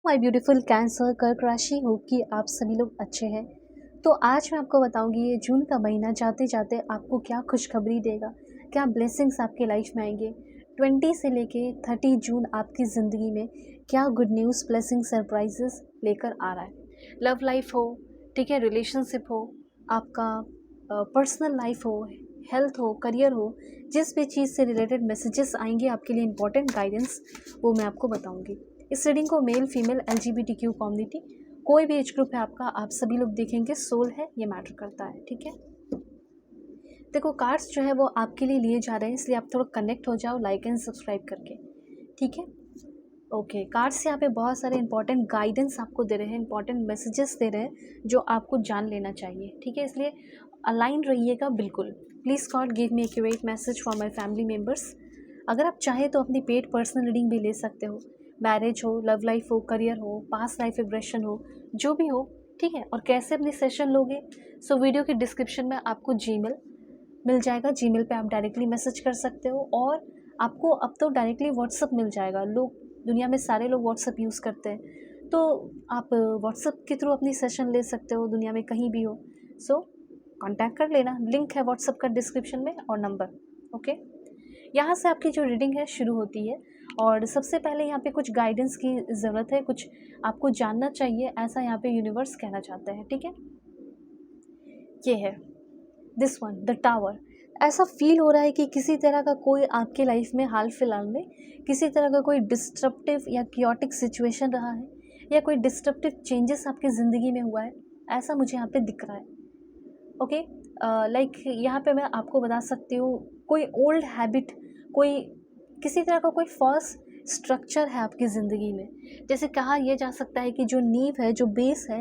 My beautiful cancer कर्क राशि, hope कि आप सभी लोग अच्छे हैं। तो आज मैं आपको बताऊंगी ये जून का महीना जाते जाते आपको क्या खुशखबरी देगा, क्या ब्लेसिंग्स आपके लाइफ में आएंगे। 20 से लेके 30 जून आपकी ज़िंदगी में क्या गुड न्यूज़, ब्लेसिंग, सरप्राइजेस लेकर आ रहा है। लव लाइफ हो, ठीक है, रिलेशनशिप हो, आपका पर्सनल लाइफ हो, हेल्थ हो, करियर हो, जिस भी चीज़ से रिलेटेड मैसेजेस आएंगे आपके लिए इंपॉर्टेंट गाइडेंस, वो मैं आपको बताऊंगी। इस रीडिंग को मेल फीमेल LGBTQ कम्युनिटी, कोई भी एज ग्रुप है आपका, आप सभी लोग देखेंगे। सोल है, ये मैटर करता है, ठीक है। देखो, कार्ड्स जो है वो आपके लिए लिए जा रहे हैं, इसलिए आप थोड़ा कनेक्ट हो जाओ लाइक एंड सब्सक्राइब करके, ठीक है। ओके, कार्ड्स यहाँ पे बहुत सारे इंपॉर्टेंट गाइडेंस आपको दे रहे हैं, इंपॉर्टेंट मैसेजेस दे रहे हैं जो आपको जान लेना चाहिए, ठीक है। इसलिए अलाइन रहिएगा बिल्कुल। Please God give me accurate message for my family members. अगर आप चाहें तो अपनी पेड पर्सनल रीडिंग भी ले सकते हो। मैरिज हो, लव लाइफ हो, करियर हो, पास्ट लाइफ रिग्रेशन हो, जो भी हो, ठीक है। और कैसे अपनी सेशन लोगे, सो वीडियो के डिस्क्रिप्शन में आपको जीमेल मिल जाएगा। जीमेल पे आप डायरेक्टली मैसेज कर सकते हो, और आपको अब तो डायरेक्टली व्हाट्सअप मिल जाएगा। लोग, दुनिया में सारे लोग व्हाट्सअप यूज़ करते हैं, तो आप व्हाट्सअप के थ्रू अपनी सेशन ले सकते हो, दुनिया में कहीं भी हो। सो कांटेक्ट कर लेना, लिंक है व्हाट्सअप का डिस्क्रिप्शन में और नंबर, ओके। यहाँ से आपकी जो रीडिंग है शुरू होती है, और सबसे पहले यहाँ पे कुछ गाइडेंस की ज़रूरत है, कुछ आपको जानना चाहिए, ऐसा यहाँ पे यूनिवर्स कहना चाहता है, ठीक है। ये है दिस वन, द टावर। ऐसा फील हो रहा है कि किसी तरह का कोई आपके लाइफ में हाल फिलहाल में किसी तरह का कोई डिस्ट्रप्टिव या क्योटिक सिचुएशन रहा है, या कोई डिस्ट्रप्टिव चेंजेस आपकी ज़िंदगी में हुआ है, ऐसा मुझे यहाँ पे दिख रहा है, ओके। लाइक यहाँ पे मैं आपको बता सकती हूँ, कोई ओल्ड हैबिट, कोई किसी तरह का कोई फॉल्स स्ट्रक्चर है आपकी ज़िंदगी में। जैसे कहा यह जा सकता है कि जो नींव है, जो बेस है,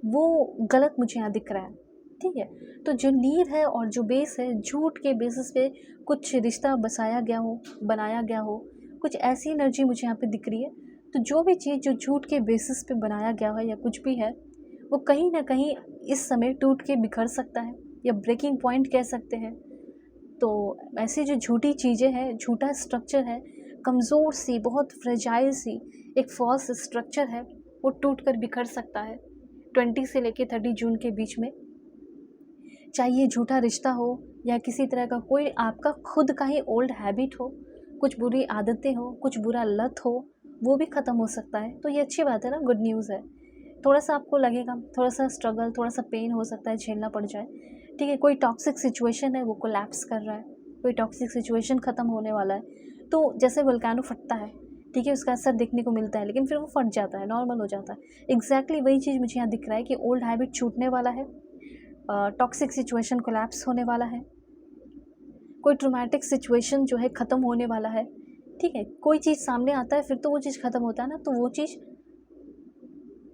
वो गलत मुझे यहाँ दिख रहा है, ठीक है। तो जो नींव है और जो बेस है, झूठ के बेसिस पे कुछ रिश्ता बसाया गया हो, बनाया गया हो, कुछ ऐसी एनर्जी मुझे यहाँ पे दिख रही है। तो जो भी चीज़ जो झूठ के बेसिस पे बनाया गया है या कुछ भी है, वो कहीं ना कहीं इस समय टूट के बिखर सकता है, या ब्रेकिंग पॉइंट कह सकते हैं। तो ऐसी जो झूठी चीज़ें हैं, झूठा स्ट्रक्चर है, कमज़ोर सी, बहुत फ्रेजाइल सी एक फॉल्स स्ट्रक्चर है, वो टूट कर बिखर सकता है 20 से लेके 30 जून के बीच में। चाहे ये झूठा रिश्ता हो, या किसी तरह का कोई आपका खुद का ही ओल्ड हैबिट हो, कुछ बुरी आदतें हो, कुछ बुरा लत हो, वो भी ख़त्म हो सकता है। तो ये अच्छी बात है ना, गुड न्यूज़ है। थोड़ा सा आपको लगेगा, थोड़ा सा स्ट्रगल, थोड़ा सा पेन हो सकता है, झेलना पड़ जाए, ठीक है। कोई टॉक्सिक सिचुएशन है, वो कोलैप्स कर रहा है, कोई टॉक्सिक सिचुएशन ख़त्म होने वाला है। तो जैसे वोल्केनो फटता है, ठीक है, उसका असर देखने को मिलता है, लेकिन फिर वो फट जाता है, नॉर्मल हो जाता है। एग्जैक्टली वही चीज़ मुझे यहाँ दिख रहा है कि ओल्ड हैबिट छूटने वाला है, टॉक्सिक सिचुएशन कोलैप्स होने वाला है, कोई ट्रोमैटिक सिचुएशन जो है ख़त्म होने वाला है, ठीक है। कोई चीज़ सामने आता है, फिर तो वो चीज़ ख़त्म होता है ना, तो वो चीज़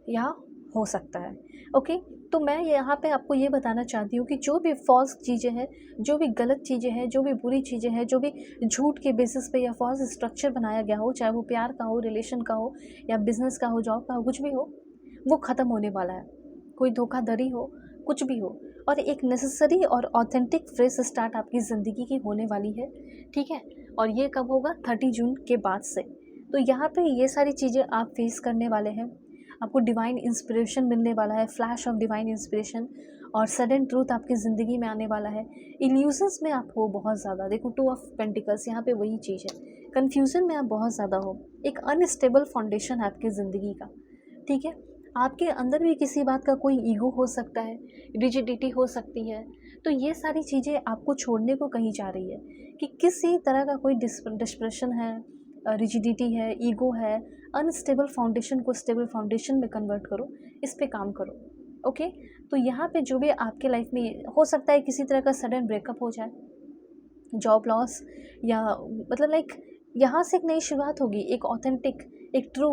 यहाँ हो सकता है, ओके। तो मैं यहाँ पे आपको ये बताना चाहती हूँ कि जो भी फॉल्स चीज़ें हैं, जो भी गलत चीज़ें हैं, जो भी बुरी चीज़ें हैं, जो भी झूठ के बेसिस पे या फॉल्स स्ट्रक्चर बनाया गया हो, चाहे वो प्यार का हो, रिलेशन का हो, या बिजनेस का हो, जॉब का हो, कुछ भी हो, वो ख़त्म होने वाला है। कोई धोखाधड़ी हो, कुछ भी हो, और एक नेसेसरी और ऑथेंटिक फ्रेश स्टार्ट आपकी ज़िंदगी की होने वाली है, ठीक है। और ये कब होगा? 30 जून के बाद से। तो यहाँ पे ये सारी चीज़ें आप फेस करने वाले हैं। आपको डिवाइन इंस्पिरेशन मिलने वाला है, फ्लैश ऑफ डिवाइन इंस्पिरेशन, और सडन ट्रूथ आपकी ज़िंदगी में आने वाला है। इल्यूजन्स में आप हो बहुत ज़्यादा, देखो 2 ऑफ पेंटिकल्स यहाँ पे वही चीज़ है। कन्फ्यूज़न में आप बहुत ज़्यादा हो, एक अनस्टेबल फाउंडेशन है आपकी ज़िंदगी का, ठीक है। आपके अंदर भी किसी बात का कोई ईगो हो सकता है, रिजिडिटी हो सकती है। तो ये सारी चीज़ें आपको छोड़ने को कही जा रही है कि किसी तरह का कोई डिस्प्रेशन है, रिजिडिटी है, ईगो है, अनस्टेबल फाउंडेशन को स्टेबल फाउंडेशन में कन्वर्ट करो, इस पे काम करो, ओके। तो यहाँ पे जो भी आपके लाइफ में हो सकता है, किसी तरह का सडन ब्रेकअप हो जाए, जॉब लॉस, या मतलब लाइक यहाँ से एक नई शुरुआत होगी, एक ऑथेंटिक, एक ट्रू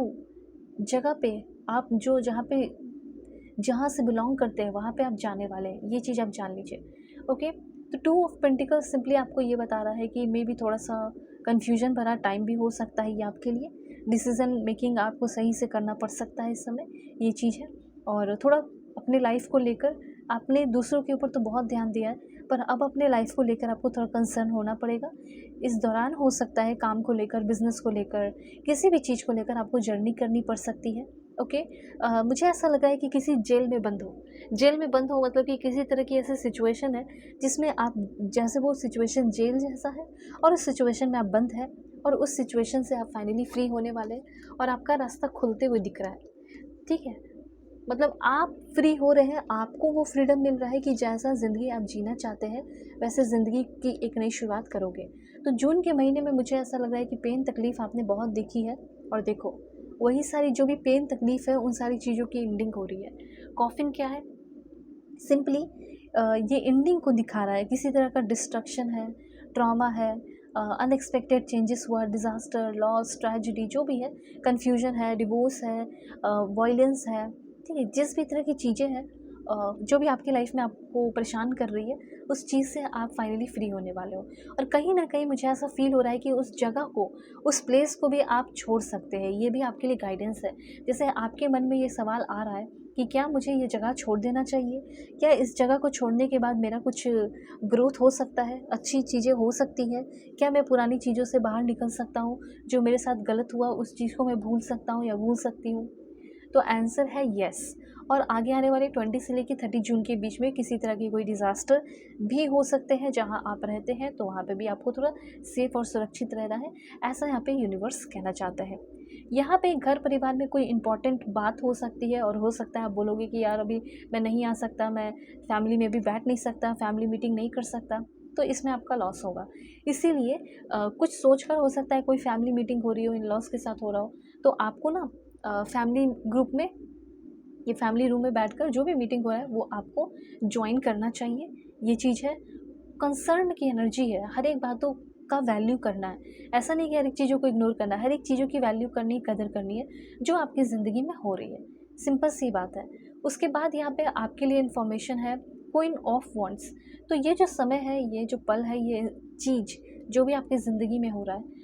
जगह पे आप जो जहाँ से बिलोंग करते हैं वहाँ पे आप जाने वाले हैं, ये चीज़ आप जान लीजिए, ओके। तो 2 ऑफ पेंटिकल्स सिंपली आपको ये बता रहा है कि मे बी थोड़ा सा कन्फ्यूजन भरा टाइम भी हो सकता है ये आपके लिए। डिसीज़न मेकिंग आपको सही से करना पड़ सकता है इस समय, ये चीज़ है। और थोड़ा अपने लाइफ को लेकर, आपने दूसरों के ऊपर तो बहुत ध्यान दिया है, पर अब अपने लाइफ को लेकर आपको थोड़ा कंसर्न होना पड़ेगा। इस दौरान हो सकता है काम को लेकर, बिजनेस को लेकर, किसी भी चीज़ को लेकर आपको जर्नी करनी पड़ सकती है, ओके। मुझे ऐसा लगा है कि किसी जेल में बंद हो। जेल में बंद हो मतलब कि किसी तरह की ऐसी सिचुएशन है जिसमें आप, जैसे वो सिचुएशन जेल जैसा है और उस सिचुएशन में आप बंद हैं और उस सिचुएशन से आप फाइनली फ्री होने वाले हैं और आपका रास्ता खुलते हुए दिख रहा है। ठीक है? मतलब आप फ्री हो रहे हैं, आपको वो फ्रीडम मिल रहा है कि जैसा ज़िंदगी आप जीना चाहते हैं वैसे ज़िंदगी की एक नई शुरुआत करोगे। तो जून के महीने में मुझे ऐसा लग रहा है कि पेन तकलीफ़ आपने बहुत देखी है और देखो, वही सारी जो भी पेन तकलीफ़ है उन सारी चीज़ों की एंडिंग हो रही है। कॉफ़िन क्या है? सिंपली ये एंडिंग को दिखा रहा है, किसी तरह का डिस्ट्रक्शन है, ट्रॉमा है, अनएक्सपेक्टेड चेंजेस हुआ, डिज़ास्टर, लॉस, ट्रेजेडी जो भी है, कन्फ्यूजन है, डिवोर्स है, वॉयलेंस है, ठीक है? जिस भी तरह की चीज़ें हैं, जो भी आपकी लाइफ में आपको परेशान कर रही है, उस चीज़ से आप फाइनली फ्री होने वाले हो। और कहीं ना कहीं मुझे ऐसा फील हो रहा है कि उस जगह को, उस प्लेस को भी आप छोड़ सकते हैं। ये भी आपके लिए गाइडेंस है। जैसे आपके मन में ये सवाल आ रहा है कि क्या मुझे ये जगह छोड़ देना चाहिए? क्या इस जगह को छोड़ने के बाद मेरा कुछ ग्रोथ हो सकता है? अच्छी चीज़ें हो सकती हैं? क्या मैं पुरानी चीज़ों से बाहर निकल सकता हूँ? जो मेरे साथ गलत हुआ उस चीज़ को मैं भूल सकता हूँ या भूल सकती हूँ? तो आंसर है येस। और आगे आने वाले 20 से लेकर 30 जून के बीच में किसी तरह की कोई डिज़ास्टर भी हो सकते हैं। जहां आप रहते हैं तो वहां पे भी आपको थोड़ा सेफ और सुरक्षित रहना है, ऐसा यहाँ पे यूनिवर्स कहना चाहता है। यहाँ पे घर परिवार में कोई इंपॉर्टेंट बात हो सकती है और हो सकता है आप बोलोगे कि यार अभी मैं नहीं आ सकता, मैं फैमिली में भी बैठ नहीं सकता, फैमिली मीटिंग नहीं कर सकता, तो इसमें आपका लॉस होगा। इसीलिए कुछ सोच कर हो सकता है कोई फैमिली मीटिंग हो रही हो, इन लॉस के साथ हो रहा हो, तो आपको ना फैमिली ग्रुप में, ये फैमिली रूम में बैठकर जो भी मीटिंग हो रहा है वो आपको ज्वाइन करना चाहिए। ये चीज़ है, कंसर्न की एनर्जी है, हर एक बातों का वैल्यू करना है। ऐसा नहीं कि हर एक चीज़ों को इग्नोर करना है, हर एक चीज़ों की वैल्यू करनी, कदर करनी है जो आपकी ज़िंदगी में हो रही है। सिंपल सी बात है। उसके बाद यहाँ पे आपके लिए इन्फॉर्मेशन है, क्वीन ऑफ वॉन्ड्स। तो ये जो समय है, ये जो पल है, ये चीज़ जो भी आपकी ज़िंदगी में हो रहा है,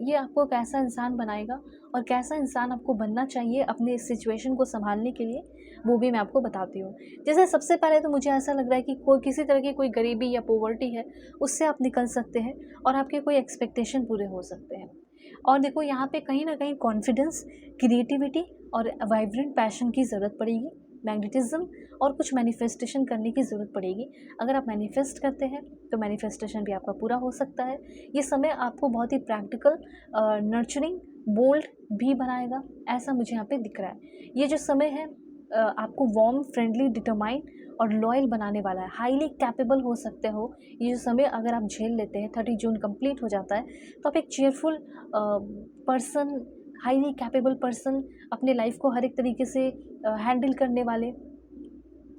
ये आपको कैसा इंसान बनाएगा और कैसा इंसान आपको बनना चाहिए अपने इस सिचुएशन को संभालने के लिए, वो भी मैं आपको बताती हूँ। जैसे सबसे पहले तो मुझे ऐसा लग रहा है कि कोई किसी तरह की कोई गरीबी या पॉवर्टी है, उससे आप निकल सकते हैं और आपके कोई एक्सपेक्टेशन पूरे हो सकते हैं। और देखो यहाँ पे कहीं ना कहीं कॉन्फिडेंस, क्रिएटिविटी और वाइब्रेंट पैशन की ज़रूरत पड़ेगी, मैग्नेटिज्म और कुछ मैनिफेस्टेशन करने की ज़रूरत पड़ेगी। अगर आप मैनिफेस्ट करते हैं तो मैनिफेस्टेशन भी आपका पूरा हो सकता है। ये समय आपको बहुत ही प्रैक्टिकल, नर्चरिंग, बोल्ड भी बनाएगा, ऐसा मुझे यहाँ पे दिख रहा है। ये जो समय है आपको वार्म, फ्रेंडली, डिटरमाइन और लॉयल बनाने वाला है। हाईली कैपेबल हो सकते हो। ये जो समय अगर आप झेल लेते हैं, 30 जून कंप्लीट हो जाता है, तो आप एक cheerful person, highly capable person, अपने लाइफ को हर एक तरीके से हैंडल करने वाले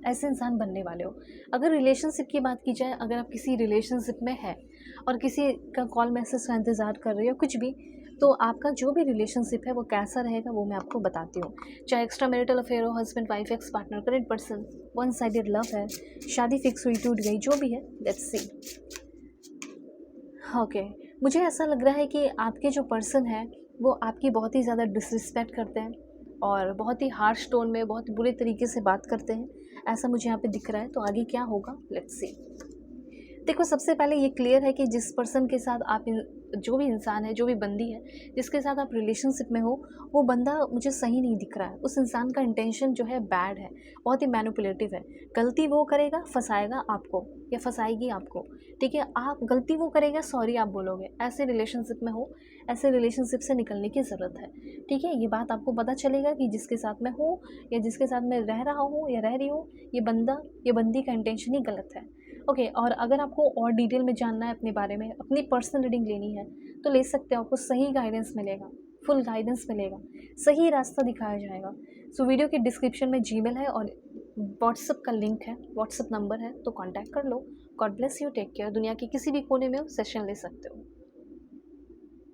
ऐसे इंसान बनने वाले हो। अगर रिलेशनशिप की बात की जाए, अगर आप किसी रिलेशनशिप में हैं और किसी का कॉल मैसेज का इंतज़ार कर रहे हो कुछ भी, तो आपका जो भी रिलेशनशिप है वो कैसा रहेगा वो मैं आपको बताती हूँ। चाहे एक्स्ट्रा मैरिटल अफेयर हो, husband wife, ex partner, current person, one sided love है, शादी फिक्स हुई, टूट गई, जो भी है, लेट्स सी। ओके, मुझे ऐसा लग रहा है कि आपके जो पर्सन है वो आपकी बहुत ही ज़्यादा डिसरिस्पेक्ट करते हैं और बहुत ही हार्श टोन में, बहुत बुरे तरीके से बात करते हैं, ऐसा मुझे यहाँ पे दिख रहा है। तो आगे क्या होगा, लेट्स सी। देखो, सबसे पहले ये क्लियर है कि जिस पर्सन के साथ आप जो भी इंसान है, जो भी बंदी है जिसके साथ आप रिलेशनशिप में हो, वो बंदा मुझे सही नहीं दिख रहा है। उस इंसान का इंटेंशन जो है बैड है, बहुत ही मैनिपुलेटिव है। गलती वो करेगा, फंसाएगा आपको या फंसाएगी आपको, ठीक है? आप गलती वो करेगा, सॉरी आप बोलोगे। ऐसे रिलेशनशिप में हो, ऐसे रिलेशनशिप से निकलने की ज़रूरत है, ठीक है? ये बात आपको पता चलेगा कि जिसके साथ मैं हूँ या जिसके साथ मैं रह रहा हूँ या रह रही हूँ, ये बंदा, ये बंदी का इंटेंशन ही गलत है। ओके, और अगर आपको और डिटेल में जानना है अपने बारे में, अपनी पर्सनल रीडिंग लेनी है, तो ले सकते हो। आपको सही गाइडेंस मिलेगा, फुल गाइडेंस मिलेगा, सही रास्ता दिखाया जाएगा। सो वीडियो के डिस्क्रिप्शन में जीमेल है और व्हाट्सअप का लिंक है, व्हाट्सअप नंबर है, तो कांटेक्ट कर लो। God bless you, take care. दुनिया के किसी भी कोने में हो, सेशन ले सकते हो।